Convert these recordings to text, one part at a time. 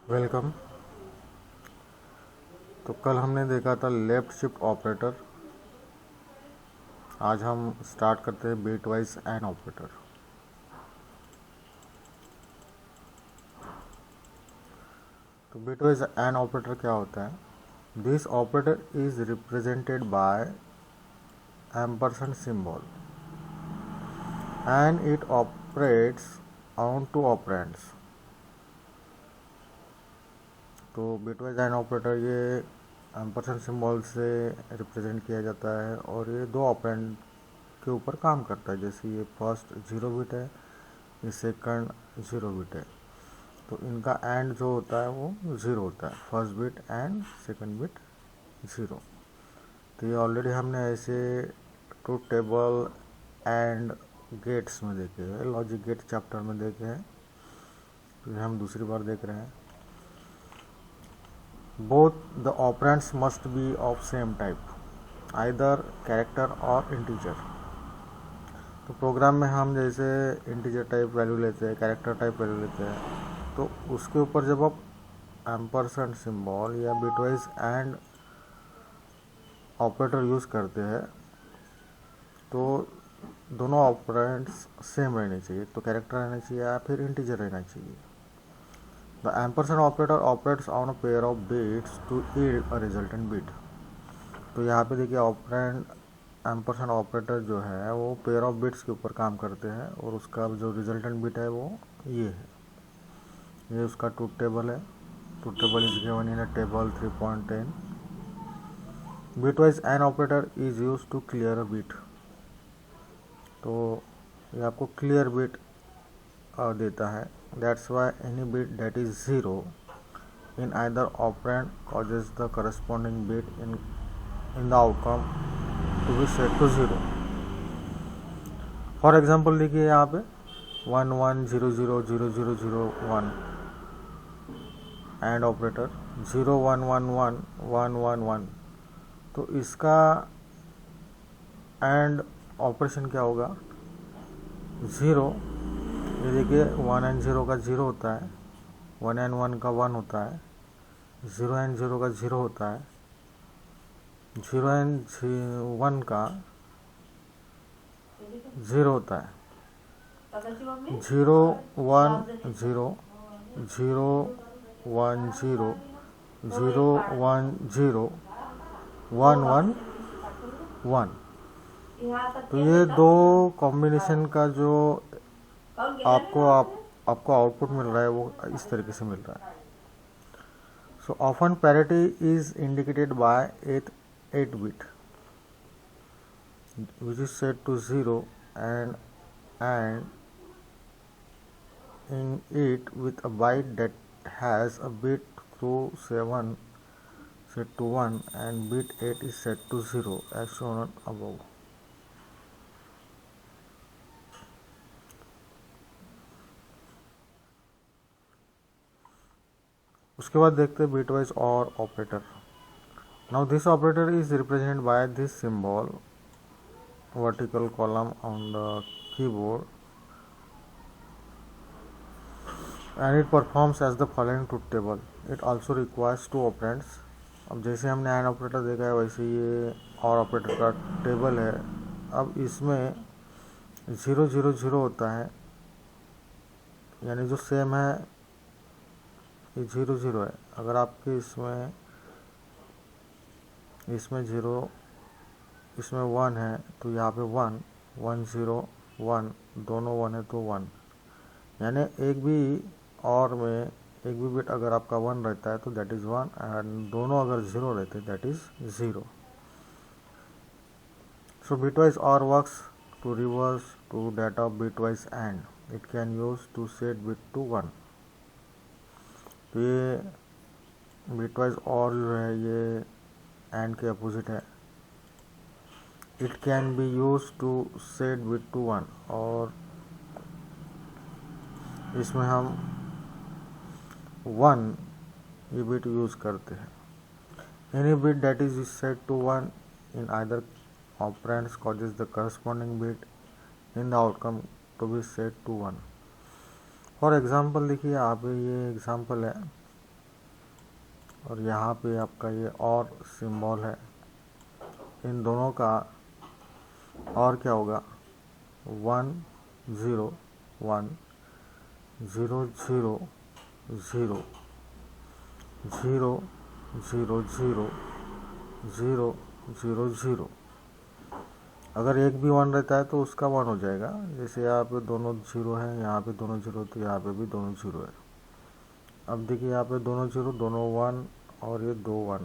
Welcome. तो कल हमने देखा था लेफ्ट शिफ्ट ऑपरेटर। आज हम स्टार्ट करते हैं बिट वाइज एंड ऑपरेटर। तो बिट वाइज एंड ऑपरेटर क्या होता है? This operator is represented by ampersand symbol and it operates on two operands. तो बिट वाइज एंड ऑपरेटर ये एम्परसेंड सिंबल से रिप्रेजेंट किया जाता है और ये दो ऑपरेंड के ऊपर काम करता है। जैसे ये फर्स्ट 0 बिट है, ये सेकंड 0 बिट है, तो इनका एंड जो होता है वो 0 होता है। First bit and second bit 0। तो ये ऑलरेडी हमने ऐसे ट्रूथ टेबल एंड गेट्स में देखे हैं, लॉजिक गेट चैप्टर में देखे हैं। तो ये हम दूसरी बार देख रहे हैं। Both the operands must be of same type, either character और इंटीजर। तो प्रोग्राम में हम जैसे इंटीजर टाइप वैल्यू लेते हैं, कैरेक्टर टाइप वैल्यू लेते हैं, तो उसके ऊपर जब आप एम्परसेंड सिंबल या बिटवाइज एंड ऑपरेटर यूज़ करते हैं तो दोनों ऑपरेंड्स सेम रहने चाहिए। तो कैरेक्टर रहना चाहिए या फिर इंटीजर रहना चाहिए। The ampersand operator operates on a pair of bits to yield a resultant bit. तो यहाँ पे देखिए ऑपरेंड एम्परसेंड ऑपरेटर जो है वो पेयर ऑफ बिट्स के ऊपर काम करते हैं और उसका जो रिजल्टेंट बिट है वो ये है। ये उसका ट्रूथ टेबल है। Truth table is given in a table 3.10। Bitwise and operator is use to clear a bit. तो ये आपको क्लियर बिट देता है। That's why any bit that is 0 in either operand causes the corresponding bit in the outcome to be set to 0। For example देखिए यहाँ पे 11000001 and operator 01111111। तो इसका एंड ऑपरेशन क्या होगा? 0, ये देखिए 1 एंड 0 का 0 होता है, 1 एंड 1 का 1 होता है, 0 एंड 0 का 0 होता है, 0 एंड 1 का 0 होता है, 0 1 0 0 1 0 0 1 0 1 1 1। तो ये दो कॉम्बिनेशन का जो आपको आउटपुट मिल रहा है वो इस तरीके से मिल रहा है। So often parity is indicated by 8 bit which is set to 0 and in it with a byte that has a bit through 7 set to 1 and bit 8 is set to 0 as shown above. उसके बाद देखते हैं bitwise और operator. Now this operator is represented by this symbol vertical column on the keyboard and it performs as the following truth table. It also requires two operands. अब जैसे हमने and operator देखा है वैसे ये और ऑपरेटर का टेबल है। अब इसमें 000 होता है, यानी जो सेम है ये 00 है। अगर आपके इसमें 0 इसमें 1 है तो यहाँ पे 1 1 0 1 दोनों 1 है तो 1, यानी एक भी और में एक भी बिट अगर आपका 1 रहता है तो दैट इज़ 1 एंड दोनों अगर 0 रहते हैं that is 0। So bitwise or works to reverse to data bitwise and it can use to set bit to 1। तो ये बिटवाइज और जो है ये एंड के अपोजिट है। It can be use to set bit to 1 और इसमें हम 1 ये बिट यूज़ करते हैं। Any bit that is set to 1 in either operands causes the corresponding bit in the outcome to be set to 1। For example देखिए यहाँ पे ये एग्जाम्पल है और यहाँ पे आपका ये और सिंबल है, इन दोनों का और क्या होगा 1 0 1 0 0 0 0 0 0 0 0 0। अगर एक भी 1 रहता है तो उसका 1 हो जाएगा। जैसे यहाँ पे दोनों 0 है, यहाँ पे दोनों 0, तो यहाँ पे भी दोनों 0 है। अब देखिए यहाँ पे दोनों 0, दोनों 1 और ये 2 1,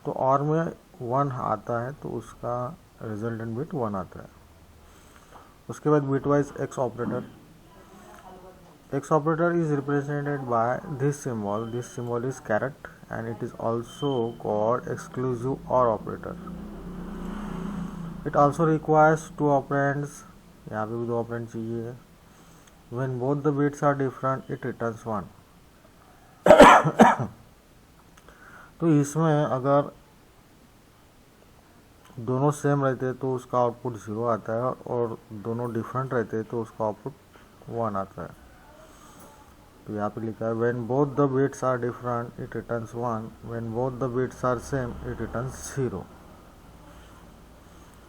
तो और में 1 आता है तो उसका रिजल्टेंट बिट 1 आता है। उसके बाद bitwise x operator. X operator is represented by this symbol. This symbol is caret and it is also called exclusive OR operator. It also requires two operands. यहाँ पे भी दो ऑपरेंड चाहिए। When both the bits are different, it returns 1. तो इसमें अगर दोनों same रहते तो उसका आउटपुट 0 आता है और दोनों डिफरेंट रहते तो उसका आउटपुट 1 आता है। तो यहाँ पे लिखा है when both the bits are different it returns 1, when both the bits are same it returns 0.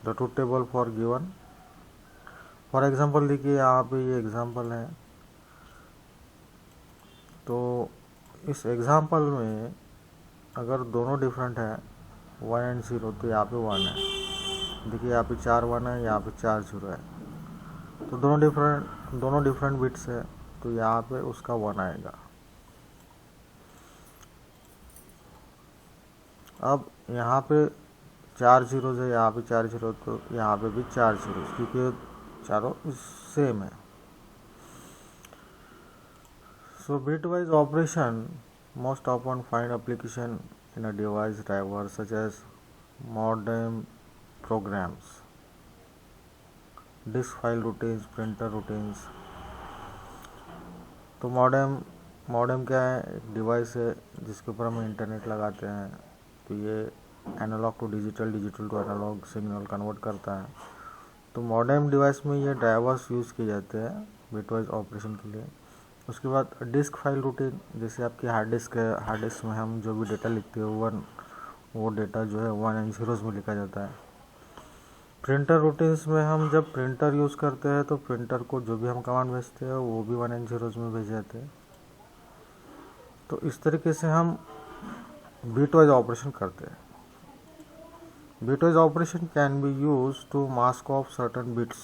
The truth table for given. For example देखिए यहाँ पे ये एग्जाम्पल है, तो इस एग्जाम्पल में अगर दोनों डिफरेंट है 1 एंड 0 तो यहाँ पे 1 है। देखिए यहाँ पे 4 1 है, यहाँ पे 4 0 है, तो दोनों डिफरेंट बिट्स है तो यहाँ पे उसका 1 आएगा। अब यहाँ पे 4 0 है, यहाँ पे 4 0, तो यहाँ पे भी 4 0, क्योंकि चारों सेम है। So bitwise operation most often find application in a device driver such as modem programs, disk file routines, printer routines। तो मॉडेम क्या है, एक डिवाइस है जिसके ऊपर हम इंटरनेट लगाते हैं। तो ये analog to digital, digital to analog signal convert करता है। तो मॉडेम डिवाइस में ये ड्राइवर्स यूज़ किए जाते हैं बिटवाइज ऑपरेशन के लिए। उसके बाद डिस्क फाइल रूटीन, जैसे आपकी हार्ड डिस्क है, हार्ड डिस्क में हम जो भी डेटा लिखते हैं वो डेटा जो है 1 एंड 0 में लिखा जाता है। प्रिंटर रूटीन्स में हम जब प्रिंटर यूज़ करते हैं तो प्रिंटर को जो भी हम कमांड भेजते हैं वो भी 1 एंड 0 में भेज जाते हैं। तो इस तरीके से हम बिटवाइज ऑपरेशन करते हैं। Bitwise operation can be use to mask off certain bits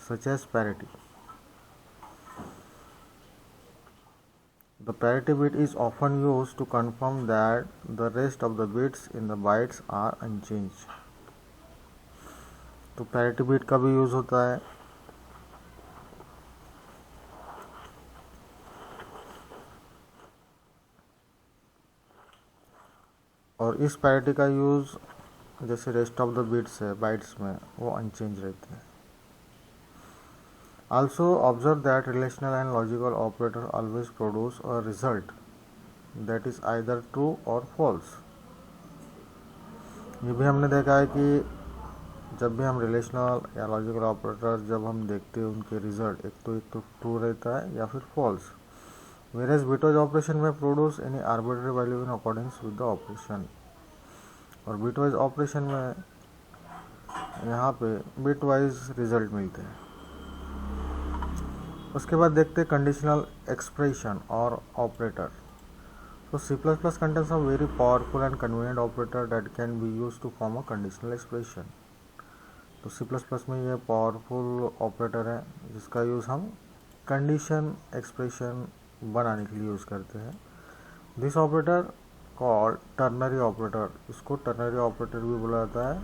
such as parity. The parity bit is often used to confirm that the rest of the bits in the bytes are unchanged. तो parity bit का भी use होता है। और इस parity का use जैसे rest of the bits है बाइट्स में वो अनचेंज रहते हैं। Also observe that relational and logical operators always produce a result that is either true or false. ये भी हमने देखा है कि जब भी हम रिलेशनल या लॉजिकल ऑपरेटर जब हम देखते हैं उनके रिजल्ट एक तो ट्रू रहता है या फिर फॉल्स। वेरियस बिटवाइज ऑपरेशन में produce any arbitrary value in according with the operation. और बिटवाइज ऑपरेशन में यहाँ पे बिटवाइज रिजल्ट मिलते हैं। उसके बाद देखते हैं कंडीशनल एक्सप्रेशन और ऑपरेटर। तो C++ contains a very powerful and convenient operator that can be used to form a conditional expression। तो C++ में ये पावरफुल ऑपरेटर है जिसका यूज़ हम कंडीशन एक्सप्रेशन बनाने के लिए यूज़ करते हैं। This operator called ternary operator, इसको टर्नरी ऑपरेटर भी बोला जाता है।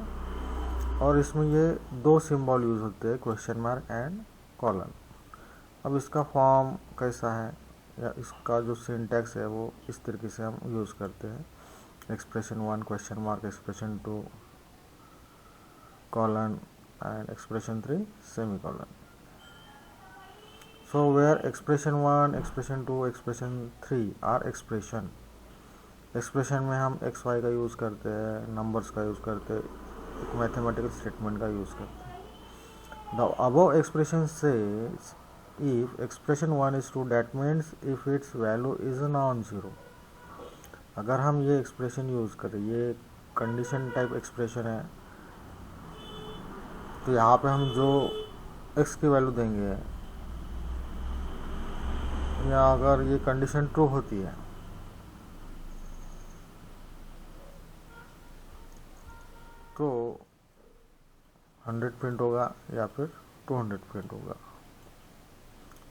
और इसमें ये दो सिंबल यूज़ होते हैं, क्वेश्चन मार्क एंड कॉलन। अब इसका फॉर्म कैसा है या इसका जो सिंटैक्स है वो इस तरीके से हम यूज़ करते हैं। Expression 1 question mark, expression 2 colon and expression 3 semicolon. So where expression 1, expression 2, expression 3 are expression में हम एक्स वाई का यूज़ करते हैं, नंबर्स का यूज़ करते हैं, एक मैथमेटिकल स्टेटमेंट का यूज़ करते हैं। The above expression says if expression 1 is true, that means if its value is non-zero, अगर हम ये एक्सप्रेशन यूज़ करें, ये कंडीशन टाइप एक्सप्रेशन है, तो यहाँ पे हम जो x की वैल्यू देंगे, या अगर ये कंडीशन ट्रू होती है तो 100 प्रिंट होगा या फिर 200 प्रिंट होगा.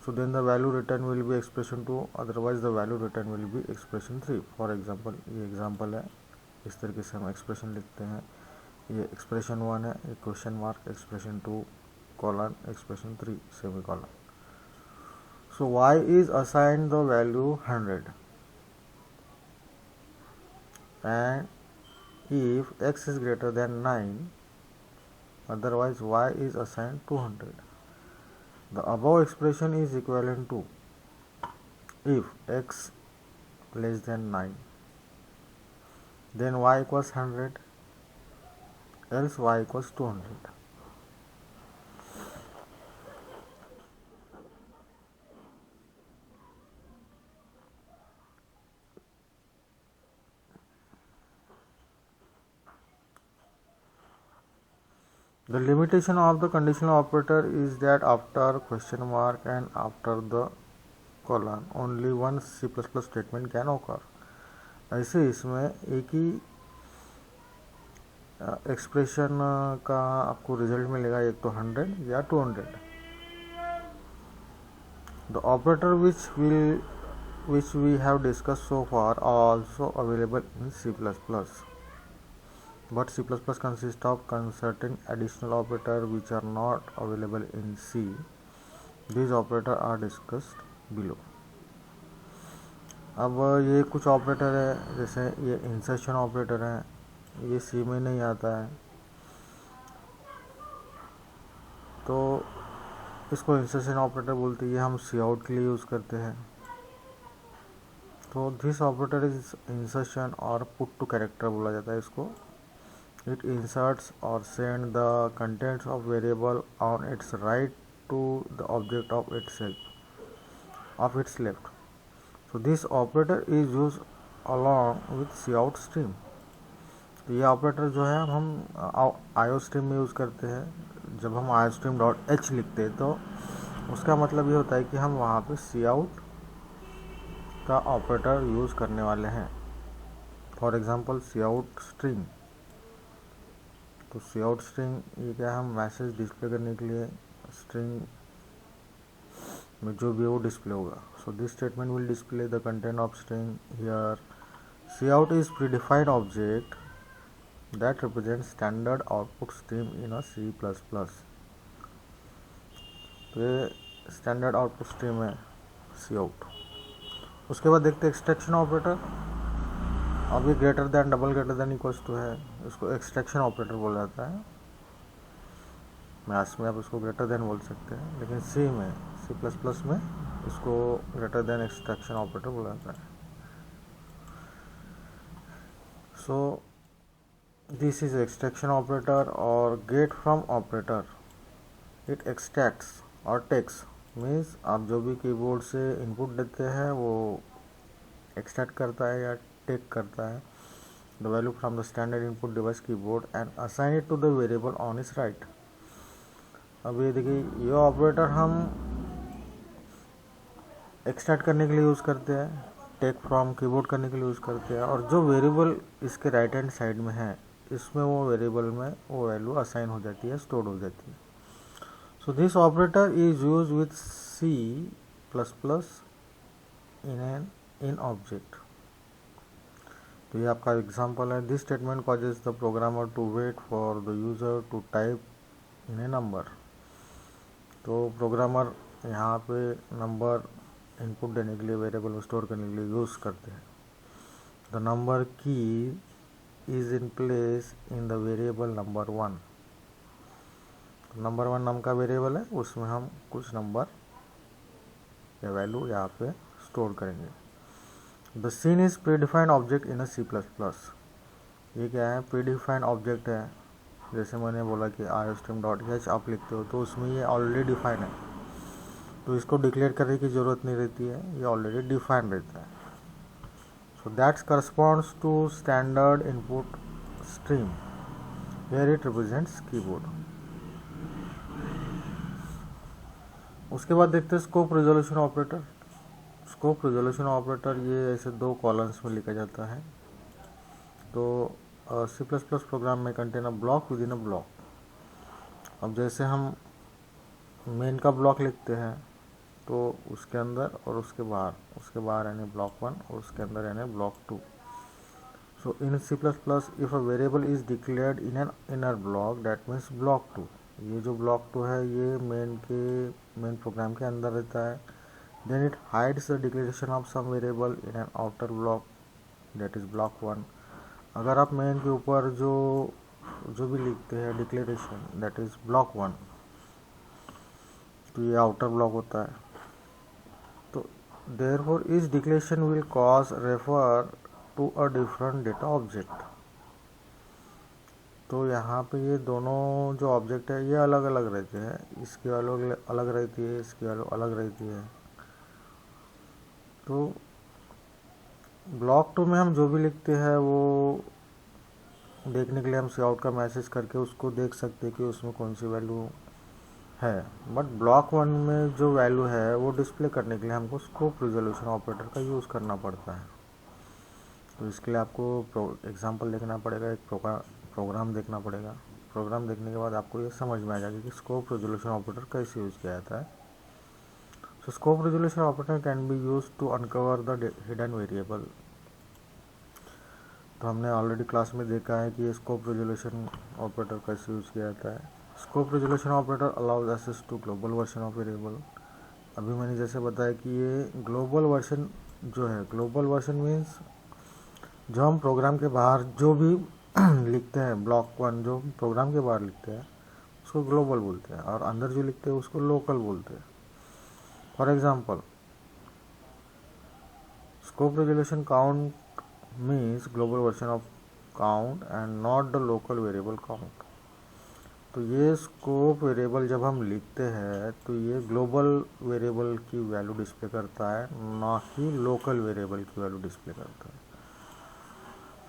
So then the value return will be expression 2, otherwise the value return will be expression 3. For example, ये एग्जाम्पल है, इस तरीके से हम एक्सप्रेशन लिखते हैं. ये एक्सप्रेशन 1 है, ये question mark, expression 2 colon, expression 3 semi colon. So y is assigned the value 100 and if x is greater than 9, otherwise y is assigned 200. The above expression is equivalent to if x less than 9, then y equals 100, else y equals 200. The limitation of the conditional operator is that after question mark and after the colon only one C++ statement can occur. ऐसे इसमें एक ही expression का आपको result मिलेगा, एक तो 100 या 200. The operator which we have discussed so far are also available in C++. But C++ consists of certain additional operators which are not available in C. These operators are discussed below. अब ये कुछ operator है, जैसे ये insertion operator है, ये C में नहीं आता है, तो इसको इंसर्शन ऑपरेटर बोलते हैं. ये हम सी आउट के लिए यूज़ करते हैं. तो दिस ऑपरेटर इज इंसर्शन और पुट टू कैरेक्टर बोला जाता है इसको. It inserts or sends the contents of variable on its right to the object of its left. So this operator is used along with cout stream. तो ये operator जो है हम आयो स्ट्रीम में यूज़ करते हैं. जब हम आयो स्ट्रीम डॉट एच लिखते हैं तो उसका मतलब ये होता है कि हम वहाँ पे सी आउट का ऑपरेटर यूज़ करने वाले हैं. For example C out string. तो सी आउट स्ट्रिंग ये क्या है, हम मैसेज डिस्प्ले करने के लिए स्ट्रिंग में जो भी वो डिस्प्ले होगा. So this statement will display the content of string here. C out is predefined object that represent standard output stream in a C++. तो ये स्टैंडर्ड आउटपुट स्ट्रीम है सी आउट. उसके बाद देखते हैं एक्सट्रैक्शन ऑपरेटर. अब ये greater than, double greater than, equals to है, इसको एक्सट्रैक्शन ऑपरेटर बोला जाता है. मैथ्स में आप इसको ग्रेटर दैन बोल सकते हैं, लेकिन C में इसको ग्रेटर दैन एक्सट्रैक्शन ऑपरेटर बोला जाता है. So this is extraction operator. और get from operator, it extracts और टेक्स, मीन्स आप जो भी कीबोर्ड से इनपुट देते हैं वो एक्सट्रैक्ट करता है या टेक करता है the value from the standard input device keyboard and assign it to the variable on its right. अब ये देखिए, ये ऑपरेटर हम एक्सट्रैक्ट करने के लिए यूज़ करते हैं, टेक फ्रॉम कीबोर्ड करने के लिए यूज़ करते हैं, और जो वेरिएबल इसके राइट हैंड साइड में है इसमें वो वेरिएबल में वो वैल्यू असाइन हो जाती है, स्टोर हो जाती है. So this operator is use with C++ in object. तो ये आपका एग्जांपल है. This statement causes the programmer to wait for the user to type in a number. तो प्रोग्रामर यहाँ पे नंबर इनपुट देने के लिए, वेरिएबल में स्टोर करने के लिए यूज़ करते हैं. द नंबर की is in place in the variable number 1. Number 1 नाम का वेरिएबल है, उसमें हम कुछ नंबर या वैल्यू यहाँ पे स्टोर करेंगे. The cin is predefined object in a C++. ये क्या है, प्रीडिफाइंड ऑब्जेक्ट है. जैसे मैंने बोला कि iostream.h आप लिखते हो तो उसमें ये ऑलरेडी डिफाइंड है, तो इसको डिक्लेयर करने की ज़रूरत नहीं रहती है, ये ऑलरेडी डिफाइंड रहता है. So that corresponds to standard input stream. Here it represents keyboard. उसके बाद देखते हैं scope resolution operator. Scope resolution operator ये ऐसे दो कॉलम्स में लिखा जाता है। तो C++ प्रोग्राम में contain a block with in a block. अब जैसे हम मेन का ब्लॉक लिखते हैं तो उसके अंदर और उसके बाहर यानी ब्लॉक 1 और उसके अंदर यानी block 2। So in C++ if a variable is declared in an inner block that means block 2। ये जो ब्लॉक 2 है ये मेन प्रोग्राम के अंदर रहता है। Then it hides the declaration of some variable in an outer block that is block 1। अगर आप मेन के ऊपर जो भी लिखते हैं डिक्लेरेशन दैट इज ब्लॉक 1, तो ये आउटर ब्लॉक होता है। तो देयरफॉर इस declaration will cause refer to a different data object. तो यहाँ पे ये दोनों जो ऑब्जेक्ट है ये अलग अलग रहते हैं। इसकी वैल्यू अलग रहती है, इसकी वैल्यू अलग रहती है। तो ब्लॉक 2 में हम जो भी लिखते हैं वो देखने के लिए हम काउट का मैसेज करके उसको देख सकते हैं कि उसमें कौन सी वैल्यू है। बट ब्लॉक 1 में जो वैल्यू है वो डिस्प्ले करने के लिए हमको स्कोप रिजोल्यूशन ऑपरेटर का यूज़ करना पड़ता है। तो इसके लिए आपको एग्जांपल देखना पड़ेगा, एक प्रोग्राम देखना पड़ेगा। प्रोग्राम देखने के बाद आपको ये समझ में आ जाएगा कि स्कोप रिजोल्यूशन ऑपरेटर कैसे यूज़ किया जाता है। So scope resolution operator can be use to uncover the hidden variable. तो हमने ऑलरेडी क्लास में देखा है कि ये स्कोप रिजोल्यूशन ऑपरेटर कैसे यूज़ किया जाता है। Scope resolution operator allows access to global version of variable. अभी मैंने जैसे बताया कि ये ग्लोबल वर्जन जो है, ग्लोबल वर्जन मीन्स जो हम प्रोग्राम के बाहर जो भी लिखते हैं, ब्लॉक 1 जो प्रोग्राम के बाहर लिखते हैं उसको ग्लोबल बोलते हैं और अंदर जो लिखते हैं उसको लोकल बोलते हैं। For example scope resolution count means global version of count and not the local variable count. तो ये स्कोप वेरिएबल जब हम लिखते हैं तो ये ग्लोबल वेरिएबल की वैल्यू डिस्प्ले करता है, ना कि लोकल वेरिएबल की वैल्यू डिस्प्ले करता है।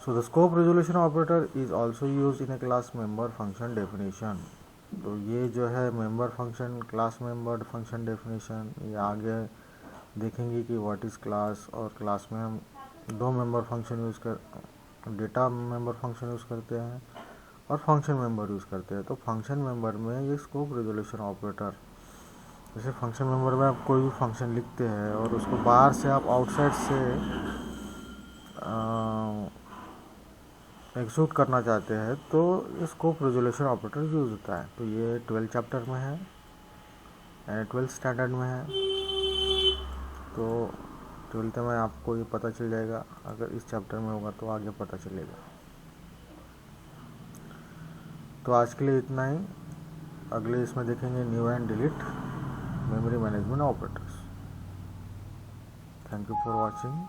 So the scope resolution operator is also used in a class member function definition। तो ये जो है member function, class member function definition, ये आगे देखेंगे कि व्हाट इज़ क्लास। और क्लास में हम दो मेंबर फंक्शन यूज़ कर, डेटा मेंबर फंक्शन यूज़ करते हैं और फंक्शन मेंबर यूज़ करते हैं। तो फंक्शन मेंबर में ये स्कोप रेजोल्यूशन ऑपरेटर, जैसे फंक्शन मेंबर में आप कोई भी फंक्शन लिखते हैं और उसको बाहर से आप आउटसाइड से एग्जीक्यूट करना चाहते हैं तो स्कोप रेजोल्यूशन ऑपरेटर यूज़ होता है। तो ये 12 चैप्टर में है यानी 12 स्टैंडर्ड में है। तो 12th में आपको ये पता चल जाएगा, अगर इस चैप्टर में होगा तो आगे पता चलेगा। तो आज के लिए इतना ही। अगले इसमें देखेंगे new and delete memory management operators. Thank you for watching.